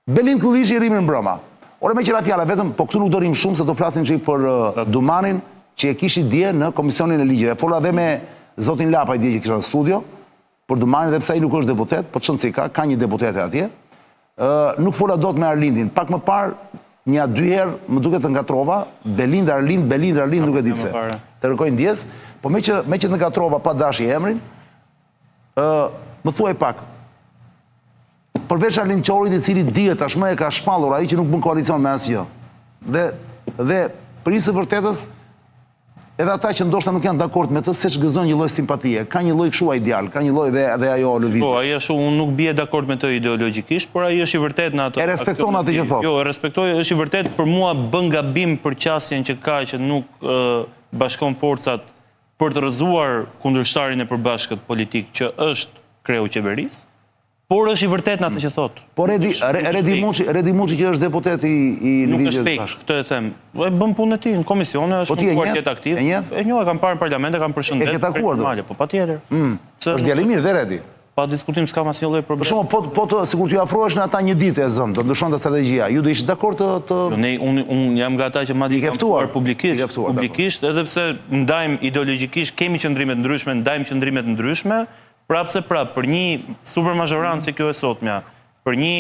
Belind Kullishi rrimin mbrëma. Ore me qëra fjala, vetëm, po këtu nuk do rrim shumë se do flasim që për Dumanin që e kishi dje në Komisionin e Ligjeve. Fola dhe me zotin Lapaj dje që kisha në studio, për Dumanin dhe pse ai nuk është deputet, po çon si ka një deputete atje. Nuk fola dot me Arlindin. Pak më parë, një 2 herë më duket të ngatrova, Belind Arlind nuk e di pse. Të rëkojnë ndjes, po me që të ngatrova pa dashi emrin, më thuaj pak. Përveç Arlind Qorit, i cili dihet tashmë e ka shpallur ai që nuk bën koalicion me asgjë. Dhe për së vërtetës, edhe ata që ndoshta nuk janë dakord me të, se gëzon një lloj simpatie, ka një lloj kështu ideal, ka një lloj dhe ajo lëvizje. Po, ai ashtu unë nuk bie dakord me të ideologjikisht, por ai është i vërtet në ato. E respekton atë që thotë. Jo, e respektoj, është i vërtet, për mua bën gabim për qasjen që ka që nuk bashkon forcat për të rrëzuar kundërshtarin e përbashkët politik që është kreu qeverisë. Por është i vërtet në atë që thotë. Por Redi Muçi që është deputet i nuk është fake, këtë e them. Bën punën e tij në komisione, është një kuartet aktiv. E njoh, e kam parë në parlament, e kam përshëndetur. E ke takuar do? Po patjetër. Është djalë i mirë dhe Redi. Pa diskutim s'kam asnjë lloj problemi. Për shembull, po sikur t'ju afrohesh në ata një ditë e zëm, do ndryshonte strategjia. Ju do ishit dakord të Unë jam nga ata që madje kam ftuar publikisht, edhe pse ndajm ideologjikisht, kemi qëndrime të ndryshme, ndajm qëndrime të ndryshme. Prapse për një supermazhorancë si kjo e sotmja, për një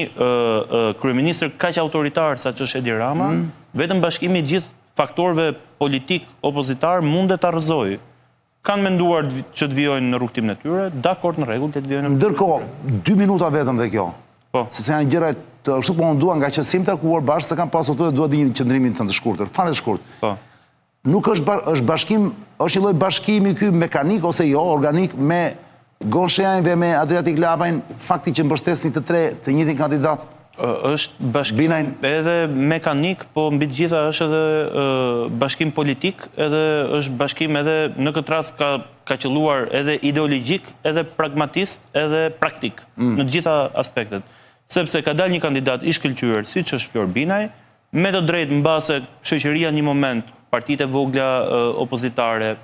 kryeministër kaq autoritar sa që është Edi Rama, vetëm bashkimi i gjithë faktorëve politik opozitar mundet ta rrëzojë. Kanë menduar që të vijojnë në rrugtimin e tyre, dakord, në rregull, të vijojnë. Ndërkohë, 2 minuta vetëm dhe kjo. Po. Sepse janë gjëra të ashtu po dua nga që sim takuar bashkë se kanë pasur të dua të një qendrimin të shkurtër, fare të shkurt. Po. Nuk është bashkim, është një lloj bashkimi ky mekanik ose jo, organik me Gonshejnë dhe me Adriatik Lapajn, fakti që mbështesni të 3 të njëjtin kandidat? Është bashkim edhe mekanik, po mbi të gjitha është edhe bashkim politik, edhe është bashkim edhe në këtë rast ka qelluar edhe ideologjik, edhe pragmatist, edhe praktik, në të gjitha aspektet. Sepse ka dalë një kandidat i shkëlqyer, siç është Flor Binaj, me të drejtë mbase shoqëria një moment, partitë e vogla opozitare,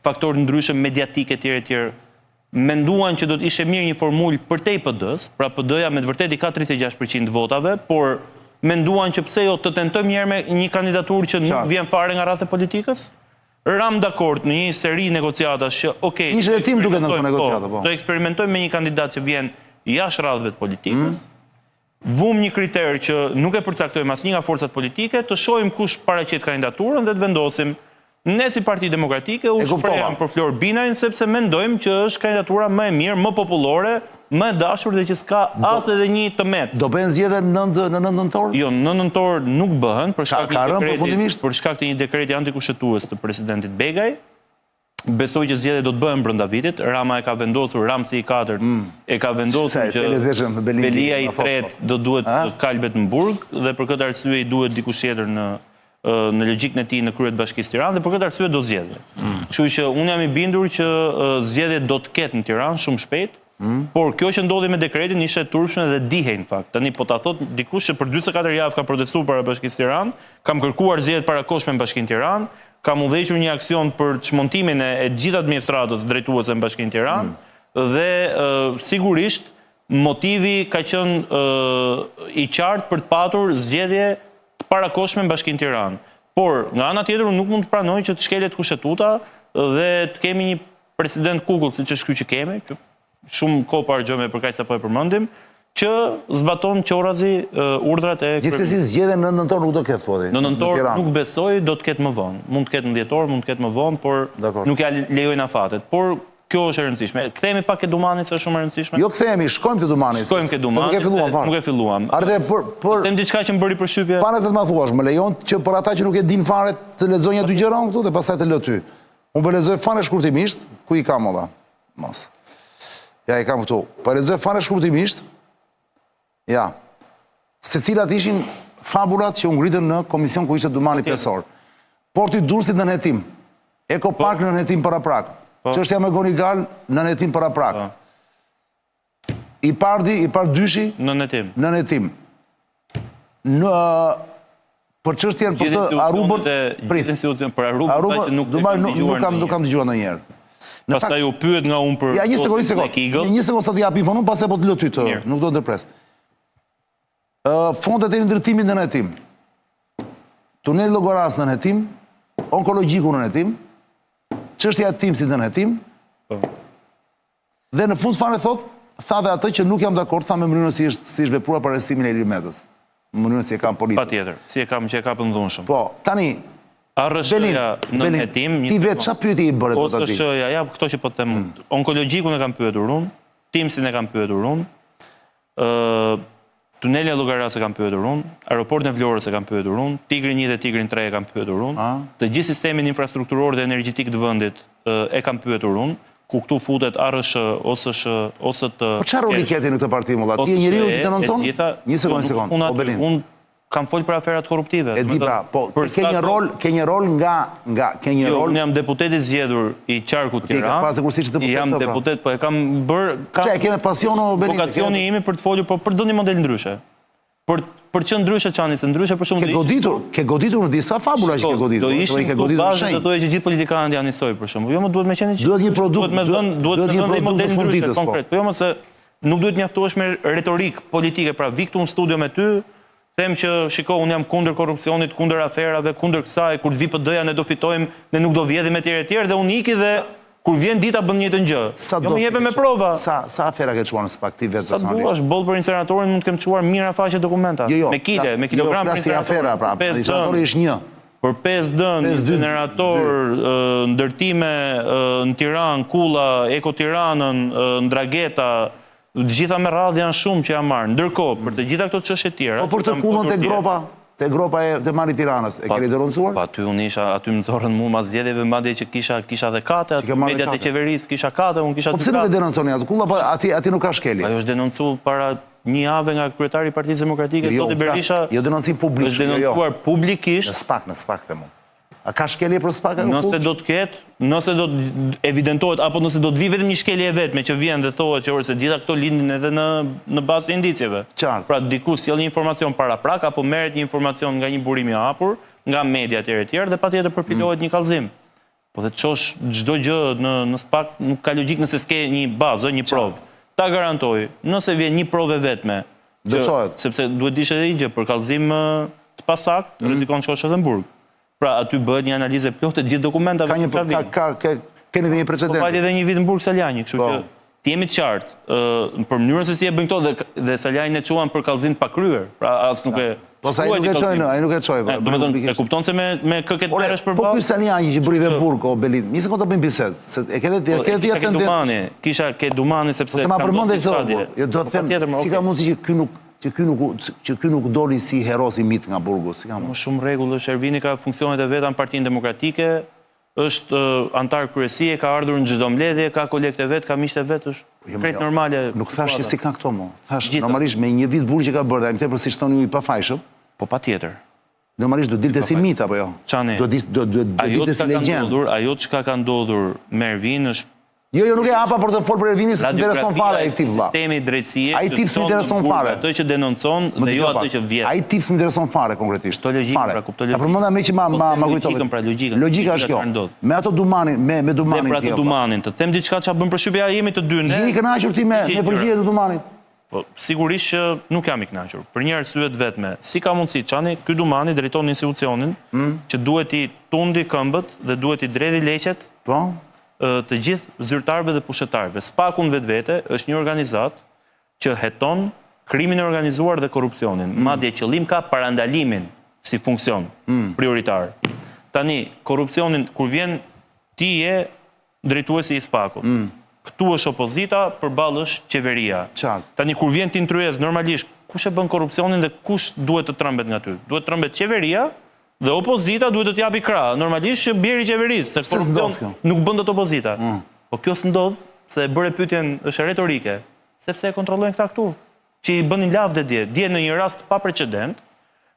faktorë ndryshëm mediatik etj. Menduan që do të ishte mirë një formulë për te i PD-s, pra PD-ja me të vërtet i ka 36% votave, por menduan që pse jo të tentojmë njerë me një kandidaturë që nuk vjen fare nga rreth e politikës? Ram dakord në një seri negociatash që, okej, ishte e tim duke në të negociata, po. Do eksperimentojmë me një kandidat që vjen jashtë rrethëve të politikës, vum një kriter që nuk e përcaktojmë asnjë nga forcat politike, të shohim kush paraqet kandidaturën dhe të vendosim. Ne si Parti Demokratike u shprehëm për Flor Binajn sepse mendojmë që është kandidatura më e mirë, më popullore, më e dashur dhe që s'ka as edhe një tëmet. Do bëhen zgjedhje në 9 nëntor? Jo, në nëntor nuk bëhen për shkak të një dekreti antikushtetues të presidentit Begaj. Besoj që zgjedhjet do të bëhen brenda vitit. Rama e ka vendosur, Ramsi i 4 e ka vendosur që Belia i 3 do duhet të kalbet në burg dhe për këtë arsye i duhet dikush tjetër në logjikën e tij në krye të Bashkisë Tiranë dhe për këtë arsye do zgjedhje. Kështu që unë jam i bindur që zgjedhjet do të ketë në Tiranë shumë shpejt, por kjo që ndodhi me dekretin ishte turpshme dhe dihej në fakt. Tani po ta thot dikush që për 44 javë ka protestuar para Bashkisë Tiranë, kam kërkuar zgjedhjet parakoshme në Bashkinë Tiranë, kam udhëhequr një aksion për çmontimin e gjithë administratës drejtuese në Bashkinë Tiranë dhe sigurisht motivi ka qenë i qartë për të patur zgjedhje parakoshme në Bashkinë Tiranë. Por, nga ana tjetër, unë nuk mund të pranoj që të shkelet kushtetuta dhe të kemi një president kukull, si që është ky që kemi, shumë kohë parë për kaq sa po e përmendim, që zbaton qorazi urdhrat e Gjithsesi zgjedhje në nëntor nuk do ketë thotë. Në nëntor nuk besoj, do të ketë më vonë. Mund të ketë në dhjetor, mund të ketë më vonë, por nuk ja lejojnë afatet. Por kjo është e rëndësishme. Kthehemi pak ke Dumani se është shumë e rëndësishme. Jo kthehemi, shkojmë te Dumani. Shkojmë ke Dumani. Nuk e filluam. Ardhe tem diçka që më bëri përshtypje. Para se të ma thuash, më lejon që për ata që nuk e din fare të lexoj një dy gjëra këtu dhe pastaj të lë ty. Unë po lexoj fare shkurtimisht, ku i kam olla? Mos. Ja i kam këtu. Po lexoj fare shkurtimisht. Ja. Secilat ishin fabulat që u ngritën në komision ku ishte Dumani 5 orë. Porti Durrësit në hetim. Eko Park në hetim para Prag. Çështja me Gonigal në hetim para Prag. I pardi, i pardyshi në hetim. Në hetim. Në për çështjen për të Arubën, prit. Për Arubën nuk kam dëgjuar ndonjëherë. Pastaj u pyet nga unë për. Ja, një sekondë sa të jap infon, pastaj po të lë ty të, nuk do të ndërpres. Fondet e ndërtimit në hetim. Tuneli Llogoras në hetim, onkologjiku në hetim, çështja e Timsit në hetim. Dhe në fund fare tha dhe atë që nuk jam dakord, tha me mënyrën si është vepruar për arrestimin e Ilir Metës. Në mënyrën si e kam policia. Patjetër, si e kam që e ka pëndhunshëm. Po, tani Arrëshëja në hetim, ti vetë çfarë pyetje i bëre ose shëja, ja këto që po të them. Onkologjikun e kam pyetur unë, Timsin e kam pyetur unë, tuneli Llogoras e kam pyetur unë, aeroportin e Vlorës e kam pyetur unë, Tigrin 1 dhe Tigrin 3 e kam pyetur unë, të gjithë sistemin infrastrukturor dhe energjetik të vendit e kam pyetur unë, ku këtu futet ARSH ose të... Po çfarë roli keti në këtë parti, molla? Ti je njeriu që denonson? Një sekond, Unë kam folë për aferat korruptive. E di pra, po, ke një rol nga... Jo, unë jam deputet i zgjedhur i Qarkut Tiranë, jam deputet, po e kam bërë... Qa, e keme pasion o Beniti? Vokacioni imi për të folur, po për do një model ndryshe. Për që ndryshe qani, se ndryshe për shumë... Ke goditur në disa fabula që ke goditur. Do ishim të bazë të tojë që gjithë politikanët janë njësoj për shumë. Jo më duhet me qenë që... Duhet një produkt të funditës, po. Jo më se nuk duhet mjaftohesh me retorik politike, pra vi këtu në studio me ty, them që shiko, unë jam kundër korrupsionit, kundër aferave, kundër kësaj, kur të vi PD-ja ne do fitojmë, ne nuk do vjedhim e tjerë dhe unë iki dhe kur vjen dita bën njëjtën gjë. Jo më jepe me prova. Sa afera ke çuar në SPAK ti vetë personalisht? Sa duash, boll për inseneratorin mund të kem çuar mira faqe dokumenta. Me kile, me kilogram për inseneratora, pra. Inseneratori është një. Për 5 dënë, insenerator, ndërtime në Tiranë, Kulla, Eko Tiranën, Ndrageta, të gjitha me radhë janë shumë që janë marrë. Ndërkohë, për të gjitha këto çështje tjera... Po për të Kullën te gropa e mali Tiranës, e keni denoncuar? Pa ty unë isha, aty më zorën mu ma zgjedhjeve, madje që kisha dhe kate, mediat e qeverisë kisha kate, unë kisha 2 kate. Po pse nuk e denonconi atë Kulla, ati nuk ka shkeli? Ajo është denoncu para një javë nga kryetari i Partisë Demokratike, Zoti Berisha... Jo denoncim publik, është denoncuar publikisht... Në SPAK the mu. A ka shkelje për SPAK? Nëse do të ketë, nëse do të evidentohet, apo nëse do të vi vetëm një shkelje vetme që vjen dhe thohet që se gjitha këto lindin edhe në bazë e indicjeve. Qartë. Pra diku sjell një informacion para prak, apo merret një informacion nga një burim i hapur, nga media e tjerë dhe patjetër përfitohet një kallëzim. Po dhe të çosh çdo gjë në SPAK nuk ka logjik nëse s'ke një bazë, një provë. Ta garantoj, nëse vjen një provë vetme, sepse duhet dish edhe një gjë për kallëzim të pasakt, rrezikon shkosh edhe në burg. Pra, aty bëhet një analizë plotë të gjithë dokumentave që ka vinë. Keni dhe një precedent. Po pali edhe një vit në burg Saljani, kështu që të jemi të qartë, për mënyrën se si e bëjnë këto dhe Saljani e quan për kallëzim të pakryer. Pra, as nuk e... Po sa ai nuk e çoj. E kupton se me këket merresh për Po ky Saljani që bëri dhe burg o Belit. Një sekondë të bëjmë bisedë, se e ke dhjetë tendencë. Kisha ke Dumani sepse se ma përmendë këto. Jo do të them, si ka mundësi që ky nuk doli si hero si mit nga burgu, si ka më shumë rregull është. Ervini ka funksionet e veta në Partinë Demokratike, është antar kryesie, ka ardhur në çdo mbledhje, ka kolekte vet, ka miqtë vet, është krejt normale. Nuk thash se si ka këto mo. Thash normalisht me një vit burg që ka bërë, ai më tepër si thoni ju i pafajshëm. Po patjetër. Normalisht do dilte si mit apo jo? Do dilte si legjendë. Ajo çka ka ndodhur me Ervin është... Jo, nuk e hapa për të folë për Ervinin, se intereson fare ai tip vlla. Sistemi i drejtësisë. Ai tip s'intereson fare. Ato që denoncon dhe jo ato që vjet. Ai tip s'intereson fare konkretisht. Këto logjikë, pra kuptoj logjikën. Ta përmenda me që ma kujtove. Logjika është kjo. Me ato Dumanin, me Dumanin. Për ato Dumanin, të them diçka çfarë bën përshtypja jemi të dy ne. Jeni kënaqur ti me përgjigjet e Dumanit? Po sigurisht që nuk jam i kënaqur. Për një arsye të vetme. Si ka mundësi çani ky Dumani drejton institucionin që duhet i tundi këmbët dhe duhet i dredhi leqet? Po. Të gjithë zyrtarëve dhe pushtetarëve. SPAK-u vetvete është një organizat që heton krimin e organizuar dhe korrupsionin. Madje qëllim ka parandalimin si funksion prioritar. Tani, korrupsionin, kur vjen ti je drejtuesi i SPAK-ut. Këtu është opozita, përballë është qeveria. Tani, kur vjen ti në tryez, normalisht, kush e bën korrupsionin dhe kush duhet të trembet nga ty? Duhet të trembet qeveria, dhe opozita duhet të t'japi krah. Normalisht që bjerë i qeverisë, se korrupsion nuk bën dot opozita. Po kjo s'ndodh, se e bëre pyetjen është retorike, sepse e kontrollojnë këta këtu, që i bënin lavde dje në një rast pa precedent,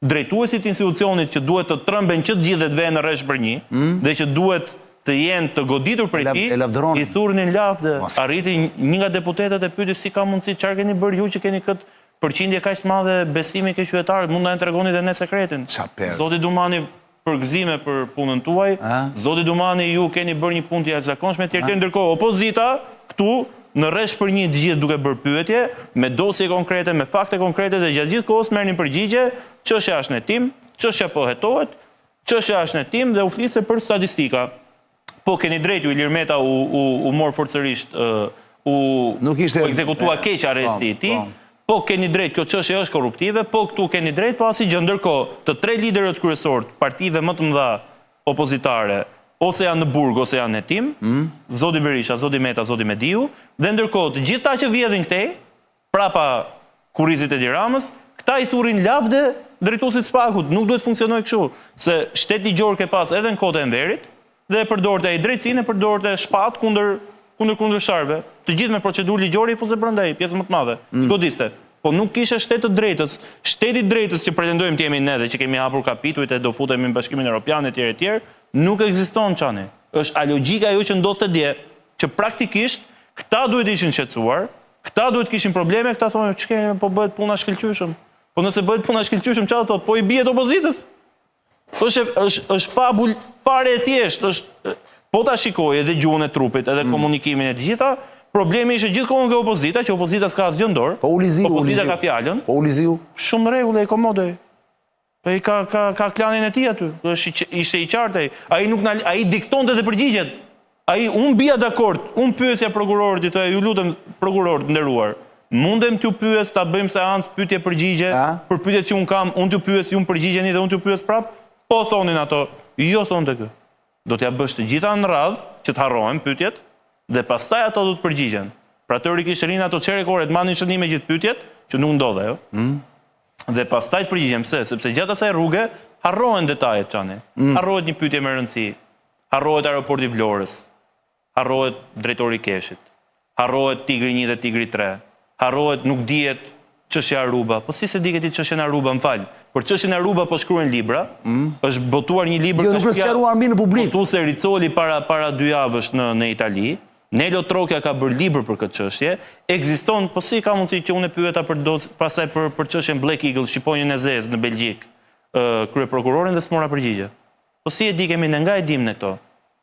drejtuesit të institucionit që duhet të trëmben që të gjithë dhe të vejnë në rresh për një, dhe që duhet të jenë të goditur për ti, i thurnin lavde. Arriti një nga deputetet e pyeti si ka mundësi, çfarë keni bërë ju që keni këtë përqindje kaq të madhe besimi ke qytetarët, mund na tregoni edhe ne sekretin. Zoti Dumani për gëzime për punën tuaj, Zoti Dumani ju keni bërë një punë të jashtëzakonshme, ndërkohë opozita këtu në rresh për një të gjithë duke bërë pyetje, me dosje konkrete, me fakte konkrete dhe gjatë gjithë kohës merrnin përgjigje, çështja është në hetim, çështja po hetohet, çështja është në hetim dhe u flisë për statistika. Po keni drejt ju, Ilir Meta u mor forcërisht, u ekzekutua keq arresti i tij. Po keni drejt, kjo çështje është korruptive, po këtu keni drejt, po asgjë. Ndërkohë, të tre liderët kryesorë të partive më të mëdha opozitare, ose janë në burg, ose janë në hetim, Zoti Berisha, Zoti Meta, Zoti Mediu, dhe ndërkohë të gjitha që vjedhin këtej, prapa kurrizit e Tiranës, këta i thurin lavde drejtuesit Spakut. Nuk duhet funksionojë kështu, se shteti ligjor ke pas edhe në kohët e Enverit, dhe e përdorte ai drejtsinë, e përdorte shpat kundër sharve. Të gjithë me procedurë ligjore i fuzë brenda ai, pjesë më të madhe. Godiste. Po nuk kishte shtet të drejtës. Shteti i drejtës që pretendojmë të jemi ne dhe që kemi hapur kapitujt e do futemi në Bashkimin Evropian etj, nuk ekziston çani. Është alogjika ajo që ndodhte dje, që praktikisht këta duhet ishin shqetësuar, këta duhet kishin probleme, këta thonë ç'ke po bëhet puna shkëlqyeshëm. Po nëse bëhet puna shkëlqyeshëm çfarë thotë? Po i bie opozitës. Është fabul fare e thjeshtë, është po ta shikoj edhe gjuhën e trupit, edhe komunikimin e të gjitha. Problemi ishte gjithkohën nga opozita, që opozita s'ka asgjë në dorë. Po opozita ka fjalën. Po Uliziu. Shumë rregull e komode. Po i ka klanin e tij aty. Ishte i qartë ai. Ai diktonte dhe përgjigjet. Ai un bija dakord. Un pyesja prokurorit, i thoya ju lutem prokuror të nderuar. Mundem t'ju pyes, ta bëjmë seancë pyetje përgjigje për pyetjet që un kam, un t'ju pyes, ju më përgjigjeni dhe un t'ju pyes prap. Po thonin ato. Jo thonte kë. Do t'ja bësh të gjitha në radhë që të harrohen pyetjet. Dhe pastaj ato do të përgjigjen. Pra teorikisht rinë ato çerekore të marrin shënim me gjithë pyetjet, që nuk ndodhe ajo. Dhe pastaj të përgjigjen pse? Sepse gjatë asaj rruge harrohen detajet çani. Harrohet një pyetje me rëndësi. Harrohet aeroporti i Vlorës. Harrohet drejtori i Keshit. Harrohet Tigri 1 dhe Tigri 3. Harrohet nuk dihet çështja Aruba. Po si se di ti çështjen Aruba, m'fal. Për çështjen Aruba po shkruajnë libra. Është botuar një libër nuk është sqaruar mirë në publik. Botuese Ricoli para 2 javësh në Itali. Nelo Trokja ka bërë libër për këtë çështje. Ekziston, po si ka mundësi që unë pyeta për pastaj për çështjen Black Eagle, shqiponjën e zezë në Belgjik, kryeprokurorin dhe s'mora përgjigje. Po si e di kemi ne, nga e dim ne këto?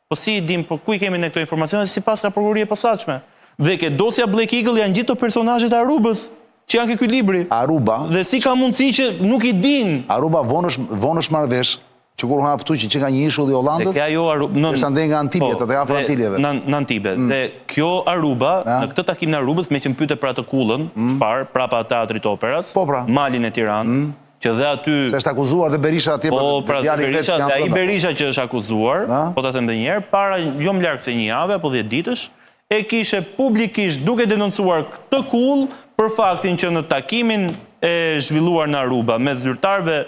Po si e dim, po ku i kemi ne këto informacione sipas ka prokuroria e posaçme? Dhe ke dosja Black Eagle janë gjithë personazhet e Arubës, që janë ky libri. Aruba. Dhe si ka mundësi që nuk i din? Aruba vonësh marrëvesh. Që kur hap këtu që ka një ishull i Hollandës, është ande nga Antibet, atë afër Antibeve. Në Antibet. Dhe kjo Aruba, në këtë takim në Arubës, me që më pyete për atë kullën, shpar, prapa Teatrit Operës, malin e Tiranës, që dhe aty... Se është akuzuar dhe Berisha atje për djali veç që janë të ai Berisha që është akuzuar, po ta them edhe një herë, para jo më larg se një javë apo 10 ditësh, e kishe publikisht duke denoncuar këtë kull për faktin që në takimin e zhvilluar në Aruba me zyrtarëve.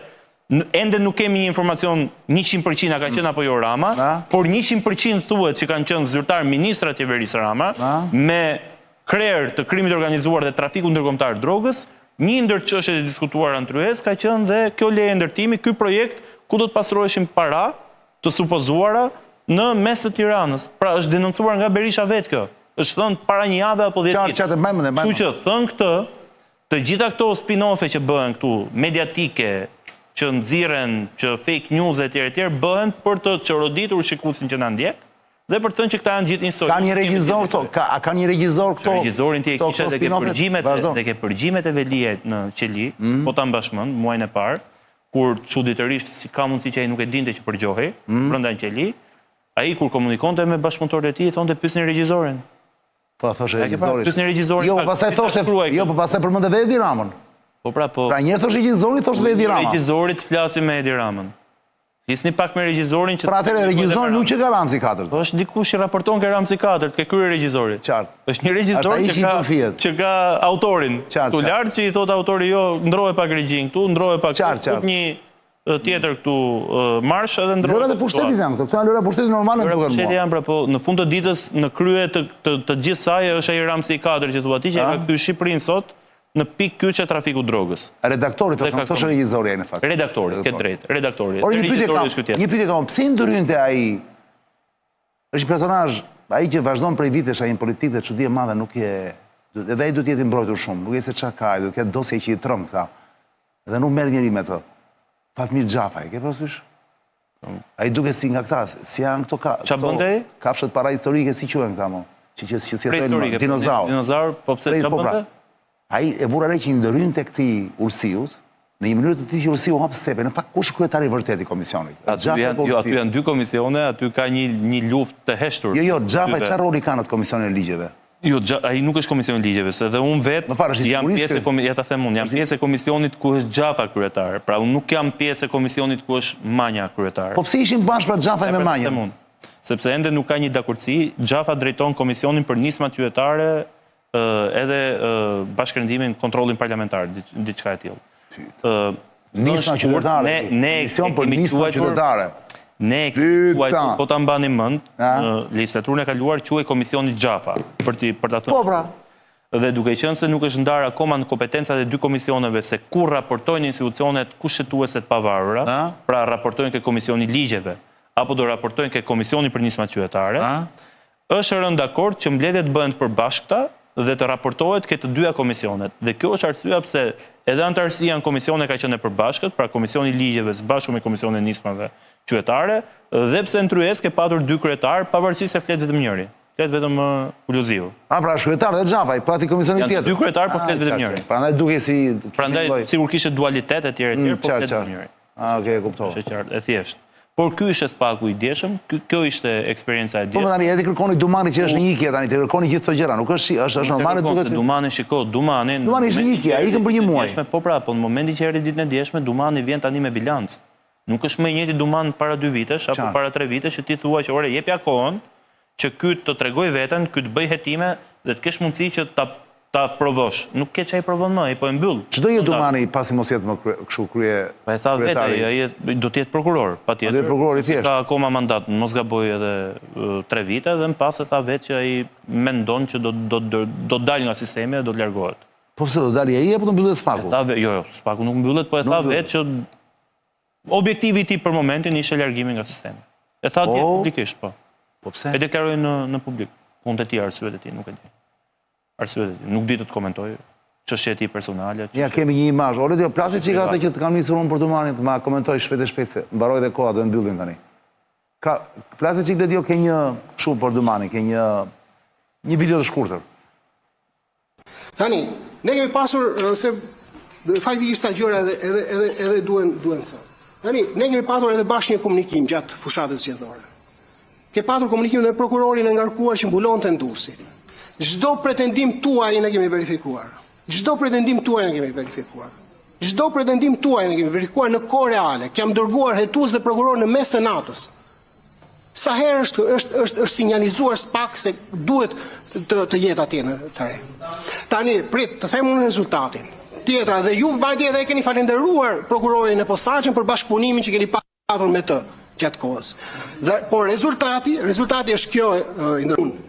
Ende nuk kemi një informacion 100% a ka qenë apo jo Rama, por 100% thuhet që kanë qenë zyrtar ministrat e Verisë Rama, me krerë të krimit organizuar dhe trafiku ndërkombëtar drogës. Një ndër çështjet e diskutuara në Tryezë ka qenë dhe kjo leje ndërtimi, ky projekt ku do të pastroheshin para të supozuara në mes të Tiranës. Pra është denoncuar nga Berisha vetë kjo. Është thënë para një jave apo 10 ditë. Kështu që thënë këtë, të gjitha këto spin-offe që bëhen këtu, mediatike, që nxirren, që fake news e tjerë bëhen për të çoroditur shikuesin që na ndjek dhe për të thënë që këta janë gjithë insolitë. Ka një regjizor këto, ka një regjizor këto. Regjizorin ti e kishe dhe ke përgjimet e Veliajt në Qeli, po ta mbashmend muajin e parë, kur çuditërisht si ka mundësi që ai nuk e dinte që përgjohej brenda në Qeli, ai kur komunikonte me bashkëpunëtorët e tij thonte pyesni regjizorin. Po thoshte regjizorit. Pyesni regjizorin. Jo, pastaj thoshte, jo, po pastaj përmendë edhe Edi Ramën. Pra një thoshte regjizorit, thoshte Edi Rama. Regjizorit flasim me Edi Ramën. Flisni pak me regjizorin që... Pra atëre regjizori nuk që ka Ramzi 4. Po është dikush që raporton ke Ramzi 4, ke krye regjizorit. Qartë. Është një regjizor që ka autorin. Tu lartë që i thot autori jo, ndrohe pak regjin këtu, ndrohe pak këtu, një tjetër këtu marsh edhe ndrohe... Lëra dhe pushtetit janë këtu, këtu janë lëra pushtetit normale. Lëra pushtetit janë, pra po në fund të ditës, në krye të gjithë saj është ai Ramzi 4 që thua ti që ka këtu Shqipërinë sot, në pikë kyçe trafiku drogës. Redaktori thoshte regjizori ai në fakt. Redaktori, ke drejt, redaktori. Por një pyetje kam, pse ndrynte ai? Është një personazh, ai që vazhdon prej vitesh ai në politikë dhe çudi e madhe nuk e edhe ai duhet të jetë mbrojtur shumë, nuk e se çka ka, duhet të ketë dosje që i trëm këta. Dhe nuk merr njëri me të. Fatmir Xhafaj, ke parasysh? Ai duket si nga këta, si janë këto ka. Ç'a bënte ai? Kafshët para historike si quhen këta mo? që si jetojnë dinozaur. Dinozaur, po pse çfarë bënte? Ai e vura re që i ndërhyn tek këtij Ursiut, në një mënyrë të tillë që Ursiu hap stepe. Në fakt kush kryetari i vërtet i komisionit? Aty janë dy komisione, aty ka një luftë të heshtur. Jo, Xhafa çfarë roli ka në komisionin e ligjeve? Jo, ai nuk është komisioni i ligjeve, se dhe unë vetë jam pjesë ja ta them unë, jam pjesë e komisionit ku është Xhafa kryetar. Pra unë nuk jam pjesë e komisionit ku është Manja kryetar. Po pse ishin bashkë pra Xhafa me Manjën? Sepse ende nuk ka një dakordsi, Xhafa drejton komisionin për nismat qytetare edhe bashkërendimin, kontrollin parlamentar, diçka e tillë. Nisma qytetare, komision për nisma qytetare. Ne po ta mbani mend, legislaturën e kaluar quhej Komisioni Xhafa për ta thënë. Po pra. Dhe duke qenë se nuk është ndarë akoma në kompetencat e dy komisioneve se kur raportojnë institucionet kushtetuese të pavarura, pra raportojnë ke Komisioni i Ligjeve apo do raportojnë ke Komisioni për nismat qytetare, është rënë dakord që mbledhjet bëhen të përbashkëta dhe të raportohet ke të dyja komisionet. Dhe kjo është arsyeja pse edhe antarësia në komisione ka qenë e përbashkët, pra Komisioni i Ligjeve së bashku me Komisionin e nismave qytetare, dhe pse në Tryezë ke patur dy kryetar, pavarësisht se flet vetëm njëri. Flet vetëm Uluziu. Pra kryetar dhe Xhafa, pati komisionin tjetër. Janë dy kryetar, po flet vetëm njëri. Prandaj duke si Prandaj sigur kishte dualitet etj, po flet vetëm njëri. Okej, kuptova. Është qartë, e thjeshtë. Por ky ishte spaku i djeshëm, kjo ishte eksperjenca e djeshëm. Po tani edhe kërkoni Dumani që është në ikje tani, të kërkoni gjithë këto gjëra, nuk është normale duket. Dumani Dumani është në ikje, ai ikën për një muaj. Po pra, po në momentin që erdhi ditën e djeshme, Dumani vjen tani me bilanc. Nuk është më i njëjti Duman para 2 vitesh apo para 3 vitesh që ti thua që ore jepja kohën që ky të tregoj veten, ky të bëj hetime dhe të kesh mundësi që ta provosh. Nuk ke çaj provon më, ai po e mbyll. Çdo një Dumani pasi mos jetë më kështu krye. Pa e tha vetë, ai do të jetë prokuror, patjetër. Do të jetë prokuror i thjeshtë. Ka akoma mandat, mos gaboj edhe 3 vite dhe më pas e tha vetë që ai mendon që do dalë nga sistemi dhe do të largohet. Po pse do dalë ai apo do mbyllet spaku? Jo, spaku nuk mbyllet, po e tha vetë që objektivi i tij për momentin ishte largimi nga sistemi. E tha atje publikisht, po. Po pse? E deklaroi në publik. Punët e tij, arsyet e tij, nuk e di. Arsyet e tij, nuk di të komentoj çështjet e tij personale. Ja kemi një imazh. Ore ti plasë çika atë që të kam nisur unë për Dumanin, ma komentoj shpejt e shpejt se mbaroj dhe koha do e mbyllim tani. Ka plasë çik dhe ke një kështu për Dumanin, ke një video të shkurtër. Tani, ne kemi pasur se faktikisht ta gjëra edhe duhen thënë. Tani, ne kemi patur edhe bashkë një komunikim gjatë fushatës zgjedhore. Ke patur komunikim me prokurorin e ngarkuar që mbulonte Ndusin. Çdo pretendim tuaj ne kemi verifikuar. Çdo pretendim tuaj ne kemi verifikuar. Çdo pretendim tuaj ne kemi verifikuar në kohë reale. Kam dërguar hetues dhe prokuror në mes të natës. Sa herë është sinjalizuar SPAK se duhet të jetë atje në terren. Tani, prit, të them unë rezultatin. Tjetra, dhe ju mbajtje edhe keni falenderuar prokurorin e posaçëm për bashkëpunimin që keni patur me të gjatë kohës. Por rezultati është kjo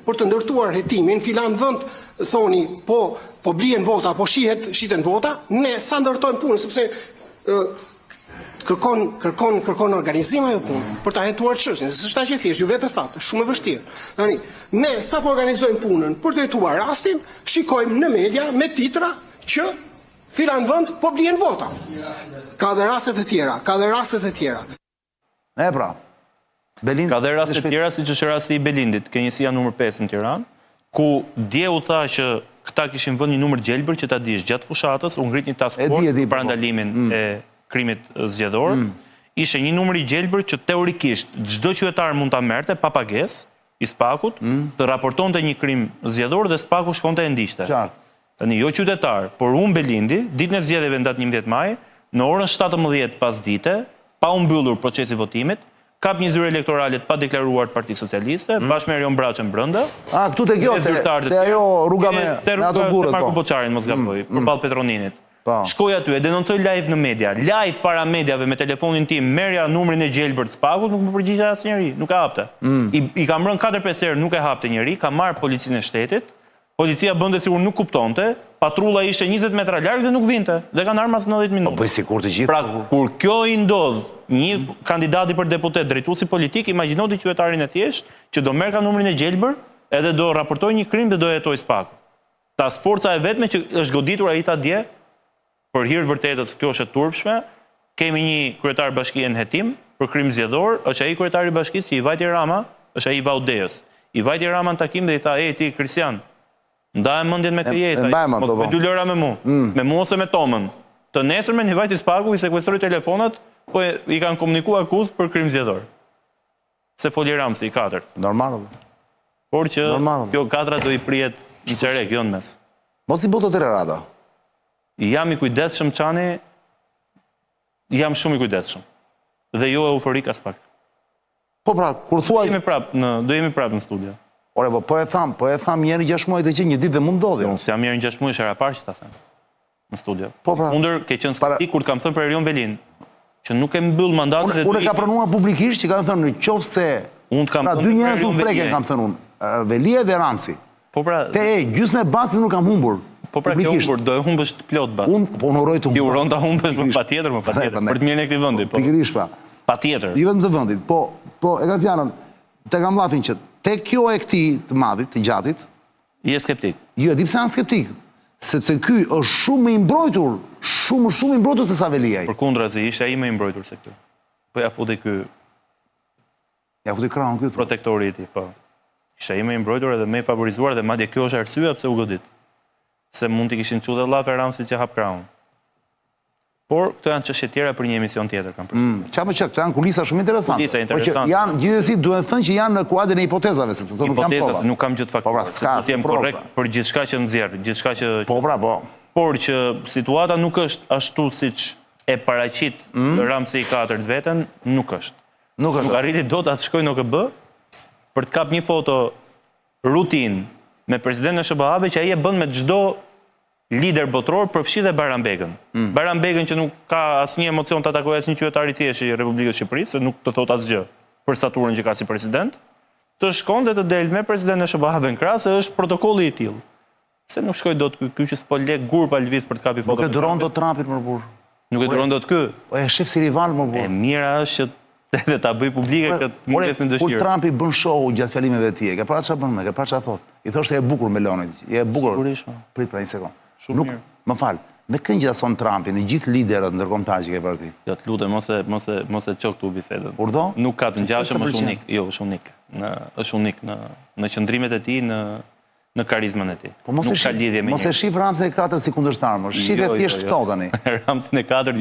për të ndërtuar hetimin, filan vend thoni po blien vota, po shiten vota, ne sa ndërtojmë punën, sepse kërkon organizim ajo punë për ta hetuar çështjen, se s'është aq e thjeshtë, ju vetë thatë, shumë e vështirë. Tani, ne sa po organizojmë punën për të hetuar rastin, shikojmë në media me titra që filan vend po blien vota. Ka dhe rastet e tjera. E pra. Ka dhe rastet e tjera siç është rasti i Belindit, kenjësia numër 5 në Tiranë, ku dje u tha që këta kishin vënë një numër gjelbër që ta dish gjatë fushatës, u ngrit një task force për ndalimin e krimit zgjedhor. Ishte një numër i gjelbër që teorikisht çdo qytetar mund ta merrte pa pagesë i SPAK-ut, të raportonte një krim zgjedhor dhe SPAK-u shkonte e ndiqte. Tani jo qytetar, por unë Belindi, ditën e zgjedhjeve në datën 11 maj, në orën 17 pasdite, pa u mbyllur procesi votimit, kap një zyrë elektorale pa deklaruar të Partisë Socialiste, bashkë me Erion Braçën brenda. Këtu te kjo, te ajo rruga me ato burrët, Marko Boçarin, mos gaboj, përballë Petroninit. Shkoj aty, e denoncoj live në media, live para mediave me telefonin tim, merja numrin e gjelbër të SPAK-ut, nuk më përgjigja asnjëri, nuk e hapte. I kam rënë 4-5 herë, nuk e hapte njëri, ka marrë policinë e shtetit. Policia bënde sigur nuk kuptonte, patrulla ishte 20 metra larg dhe nuk vinte, dhe kanë armas 90 minuta. Po bëj sikur të gjithë. Pra, kur kjo i ndodh një kandidati për deputet, drejtuesi politik, imagjinoti qytetarin e thjesht që do merr ka numrin e gjelbër, edhe do raportoj një krim dhe do jetoj SPAK. Task forca e vetme që është goditur ai ta dje, për hir të vërtetës kjo është e turpshme, kemi një kryetar bashkie në hetim për krim zgjedhor, është ai kryetari i bashkisë që i vajti Rama, është ai Vaudeës. I vajti Rama në takim dhe i tha, ti, Kristian, ndaj mendjen me këtë mos me 2 lëra me mu, me mu ose me Tomën. Të nesërmen i vajti Spaku, i sekuestroi telefonat, po i kanë komunikuar akuzë për krim zgjedhor. Se foli Ramsi i 4. Normal. Por që kjo 4 do i prihet në çerek, jo në mes. Mos i boto të rrata. Jam i kujdesshëm Çani, jam shumë i kujdesshëm. Dhe jo euforik as pak. Po pra, kur thuaj... Do jemi prapë në studio. Ore, po e tham njeri 6 muaj të që një ditë dhe mund ndodhjo. Unë si jam njeri 6 muaj, shera parë që ta them. Në studio. Po pra...Undër ke qenë skeptik kur të kam thënë për Erion Velin, që nuk e mbyll mandatin dhe... Unë e ka pranuar publikisht që kanë thënë në qoftë se... Unë të kam thënë dy njerëz u freken, kam thënë unë. Velia dhe Ramsi. Po pra... Te gjysmë e basë nuk kam humbur. Po pra ke humbur, do e humbësh të plot basë. Unë uroj të humbur. Ti uron ta humbësh patjetër, për të mirën e këtij vendi, po. Pikërisht pra. Patjetër. Jo vetëm të vendit, po e kanë fjalën te kam llafin që te kjo e këtij të madhit, të gjatit, je skeptik. Jo, di pse jam skeptik. Sepse ky është shumë i mbrojtur, shumë i mbrojtur se sa Velia. Përkundrazi, ishte ai më i mbrojtur se ky. Po ja futi ky. Ja futi krahun ky. Protektori i tij, po. Ishte ai më i mbrojtur edhe më i favorizuar dhe madje kjo është arsyeja pse u godit. Se mund t'i kishin çuar llafe Ramsit që hap krahun. Por këto janë çështje tjera për një emision tjetër kam përshtypjen. Çfarë më çet, këto janë kulisa shumë interesante. Kulisa interesante. Por që janë gjithsesi duhet të thënë që janë në kuadrin e hipotezave, sepse këto nuk kanë prova. Nuk kam gjë të faktuar. Do të jem korrekt për gjithçka që nxjerr, gjithçka që Po pra, po. Por që situata nuk është ashtu siç e paraqit Ramsi i 4 veten, nuk është. Nuk arriti dot as shkojnë në OKB për të kap një foto rutinë me presidentin e SBA-ve që ai e bën me çdo lider botror, përfshi dhe Bayram Begën. Bayram Begën që nuk ka asnjë emocion të atakojë asnjë qytetar i thjeshtë i Republikës së Shqipërisë, se nuk të thot asgjë për staturën që ka si president, të shkon dhe të del me presidentin e SBA-ve në krah, se është protokolli i tillë. Se nuk shkoj dot ky që s'po lek gur pa lviz për të kapi foto. Nuk e duron dot Trumpin më burr. Nuk e duron dot ky. Po e shef si rival më burr. E mira është që edhe ta bëj publike këtë mungesën dëshirë. Kur Trumpi bën shohu gjatë fjalimeve të tij, ke parë çfarë bën, ke parë çfarë thot. I thoshte e bukur Melonit, je e bukur. Prit pra një sekond. Nuk, më fal, me këngë që son Trumpi në gjithë liderët ndërkombëtar që ke parë ti. Jo, të lutem, mos e çok këtu bisedën. Urdhë? Nuk ka të ngjashëm, është unik. Jo, është unik. Është unik në qëndrimet e tij, në karizmën e tij. Nuk ka lidhje me. Mos e shif Ramsin e 4 si kundërshtar, më shifet thjesht këto tani. Ramsin e 4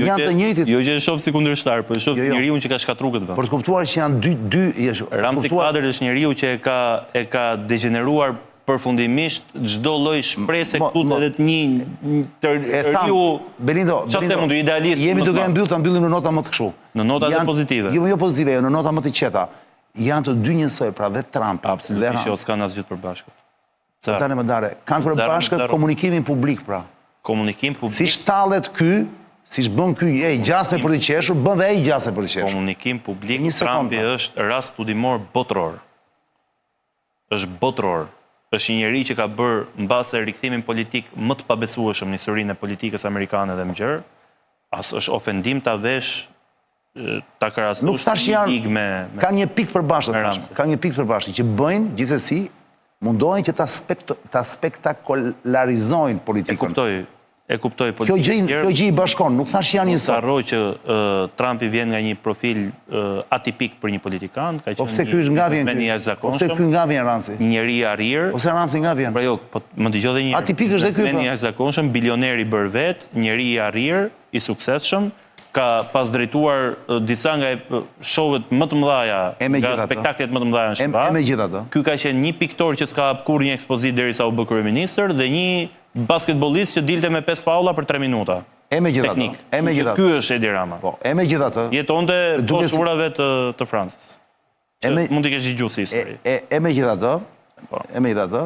jo që e shoh si kundërshtar, po e shoh njeriu që ka shkatruar këtë vend. Për të kuptuar që janë dy Ramsi i 4 është njeriu që e ka degeneruar përfundimisht çdo lloj shpresë këtu edhe të një riu. Benindo, mund idealist. Jemi duke ta mbyllim në nota më të kështu. Në nota të pozitive. Jo pozitive, në nota më të qeta. Janë të dy njësoj, pra vetë Trump. Absolutisht, jo s'kan asgjë të përbashkët. Tani më dare, kanë përbashkët komunikimin publik, pra. Komunikim publik. Si shtallet ky, si bën ky gjasme për të qeshur, bën dhe ai gjasme për të qeshur. Komunikim publik, Trumpi është rast studimor botror. Është botror. Është një njeri që ka bërë mbase rikthimin politik më të pabesueshëm në historinë e politikës amerikane dhe më gjërë, është ofendim ta vesh ta krahasuar me ka një pikë përbashkët, ka një pikë përbashkët që bëjnë gjithsesi mundohen që ta spektacularizojnë politikën. E kuptoj politikën. Kjo gjë i bashkon, nuk thash janë njësoj. Sa harroj që Trumpi vjen nga një profil atipik për një politikan, ka qenë një biznesmen i jashtëzakonshëm. Pse ky nga vjen Ramsi? Njeri i arrir. Ose Ramsi nga vjen? Pra jo, po më dëgjoj edhe një herë. Atipik është edhe ky. Biznesmen i jashtëzakonshëm, bilioner i bër vet, njeri i arrir, i suksesshëm, ka pas drejtuar disa nga show-et më të mëdha, nga spektaklet më të mëdha në Shqipëri. Megjithatë. Ky ka qenë një piktor që s'ka hap kurrë një ekspozitë derisa u bë kryeministër dhe një basketbollist që dilte me 5 faulla për 3 minuta. Megjithatë. Ky është Edi Rama. Po, megjithatë. Jetonte poshtë urave të Francës. Mund të kesh dëgjuar si histori. Megjithatë,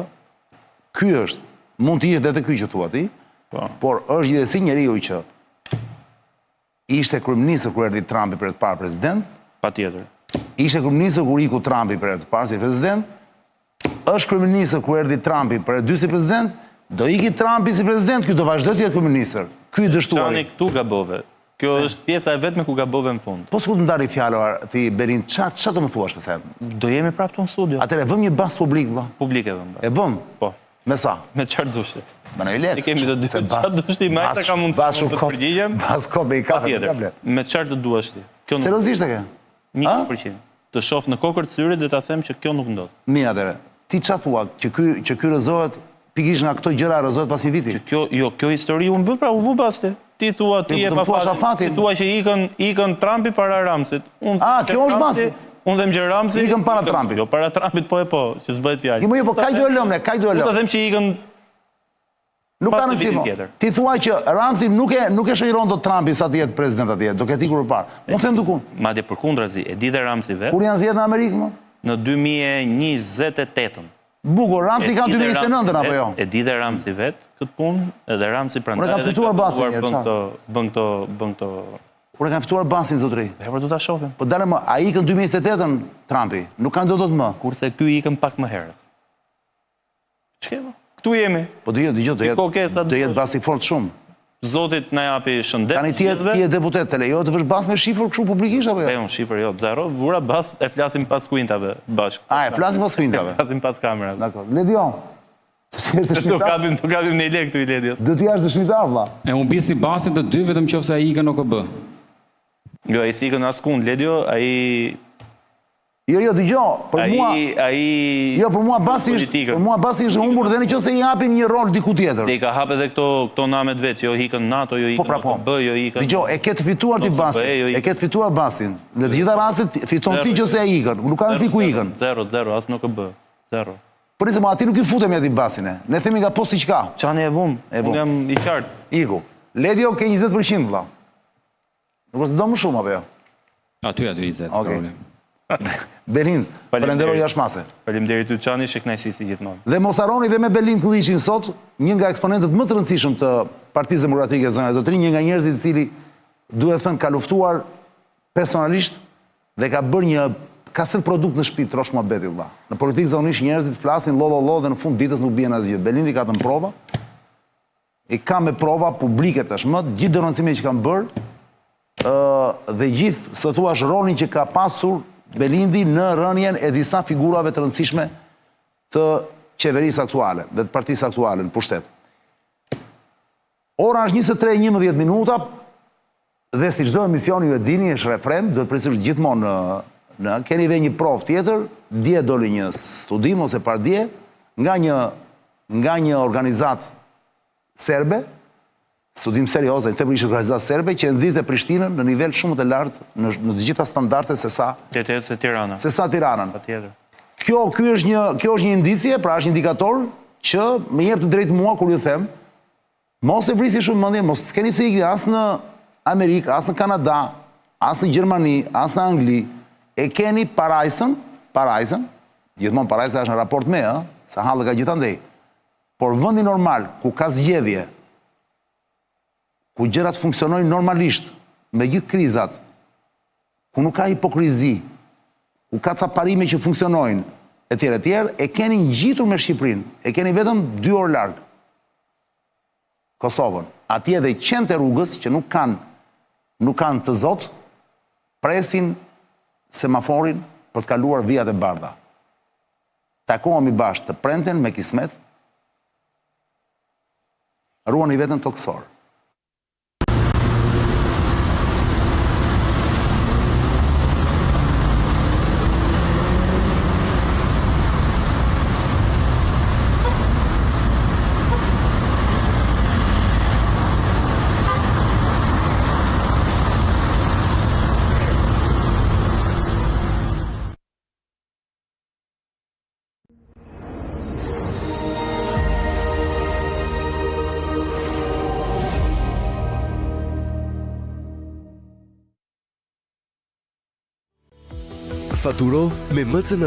ky është, mund të jetë edhe ky që thua ti, por është gjithsesi njeriu që ishte kryeministër kur erdhi Trumpi për të parë president. Patjetër. Ishte kryeministër kur iku Trumpi për të parë si president. Është kryeministër kur erdhi Trumpi për të dy si president. Do iki Trumpi si president, ky do vazhdoj të jetë kryeministër. Ky i dështuari. Çani këtu gabove. Kjo është pjesa e vetme ku gabove në fund. Po s'ku të ndari fjala ti Berin, ç'a do më thuash pse? Do jemi prapë këtu në studio. Atëherë vëm një bas publik, vë. Publike vëm. E vëm? Po. Me sa? Me çfarë dushti? Me në leks. Ne kemi të dy. Çfarë dushti më sa ka mund të përgjigjem? Bas kod me i kafe. Me çfarë të duash ti? Kjo seriozisht e ke? 100%. Të shoh në kokër të syrit dhe ta them që kjo nuk ndodh. Mi atëre. Ti qa thua, që ky rëzohet, pikisht nga këto gjëra rëzohet pas një viti? Kjo histori u mbyll, pra u vu basti. Ti thua, ti e pa fatin. Ti thua që ikën Trumpi para Ramsit. Kjo është basti. Unë them që Ramsi... Ikën para Trumpit. Jo, para Trumpit po, që s'bëhet fjallë. Jo, po kaj do e lëmne, kaj do e lëmne. Unë të them që ikën... Nuk ka rëndësimo. Ti thua që Ramsi nuk e shëjron do Trumpi sa t'jetë prezident atje, do këtë ikur parë. Unë them dukun. Madje përkundrazi, e di dhe Ramsi vetë. Kur janë zjetë në Amerikë, më? Në 2028. Bukur, Ramsi ka 2029 apo jo? E di dhe Ramsi vetë këtë punë, edhe Ramsi prandaj... Unë kam fituar basin, bën këto... Unë kam fituar basin, zotëri. E për du t'a shofim. Po dalë më, a ikën 2028-ën Trumpi? Nuk kanë do të më? Kurse ky ikën pak më herët. Ç'kemi? Këtu jemi. Po do jetë basi fort shumë. Zotit na japi shëndet. Tani ti je deputet, të lejohet të vësh bas me shifër kështu publikisht apo jo? Jo, shifër jo, 0. Vura bas, e flasim pas kuintave bashkë. E flasim pas kuintave. E flasim pas kamerave. Dakor. Ledion. Do kapim në ile këtu i Ledios. Do t'i jash dëshmitar, vlla. E unë bisni basin të dy vetëm qofse ai ikën OKB. Jo, ai s'ikën askund, Ledio, ai... Jo, dëgjoj, për mua... Jo, për mua basi është humbur dhe në qëse i hapin një rol diku tjetër. Se i ka hap edhe këto namet vetë, që jo ikën NATO, jo ikën OKB, jo ikën... Dëgjoj, e ketë fituar ti basin, e ketë fituar basin. Në të gjitha rastet, fiton ti qëse e ikën, nuk ka nësi ku ikën. 0, as në OKB, 0. Për nisë, ati nuk i futemi ati basin e. Ne themi nga posti qka. Qani e vumë, unë jam i qartë. Iku. Ledio ke 20% vla. Nuk është do më shumë, apo jo? Aty 20, s'ka problem. Belin, falenderoj jashmase. Faleminderit ty Qani, shiknajsi si gjithmonë. Dhe mos harroni dhe me Belin Kullishin sot, një nga eksponentët më të rëndësishëm të Partisë Demokratike zona e Zotëri, një nga njerëzit i cili duhet thënë ka luftuar personalisht dhe ka bërë një kaset produkt në shtëpi trosh muhabeti vëlla. Në politikë zonisht njerëzit flasin lo dhe në fund ditës nuk bien asgjë. Belindi ka të prova. I ka me prova publike tashmë, gjithë denoncimet që kanë bërë dhe gjithë së thuash rolin që ka pasur Belindi në rënjen e disa figurave të rëndësishme të qeverisë aktuale dhe të partisë aktuale në pushtet. Ora është 23:11 minuta dhe si çdo emision ju e dini është refren, do të prisësh gjithmonë në keni dhe një provë tjetër, dje doli një studim ose pardje nga një organizat serbe, studim serioze, në thepërisht organizat serbe, që e nxirrte Prishtinën në nivel shumë të lartë, në të gjitha standardet se sa Tirana. Se sa Tiranën. Patjetër. Kjo është një indicje, pra është indikator që më jep të drejtë mua kur ju them, mos e vrisi shumë mendje, mos keni pse ikni as në Amerikë, as në Kanada, as në Gjermani, as në Angli, e keni parajsën, gjithmonë parajsa është në raport me, sa hallë ka gjithandej. Por vendi normal ku ka zgjedhje, ku gjërat funksionojnë normalisht, me gjithë krizat, ku nuk ka hipokrizi, ku ka ca parime që funksionojnë, etj, e keni ngjitur me Shqipërinë, e keni vetëm 2 orë larg. Kosovën. Atje dhe qenë të rrugës që nuk kanë të zot, presin semaforin për të kaluar vijat e bardha. Takohemi bashkë të premten me kismet, ruani vetën toksor. Faturo me MCN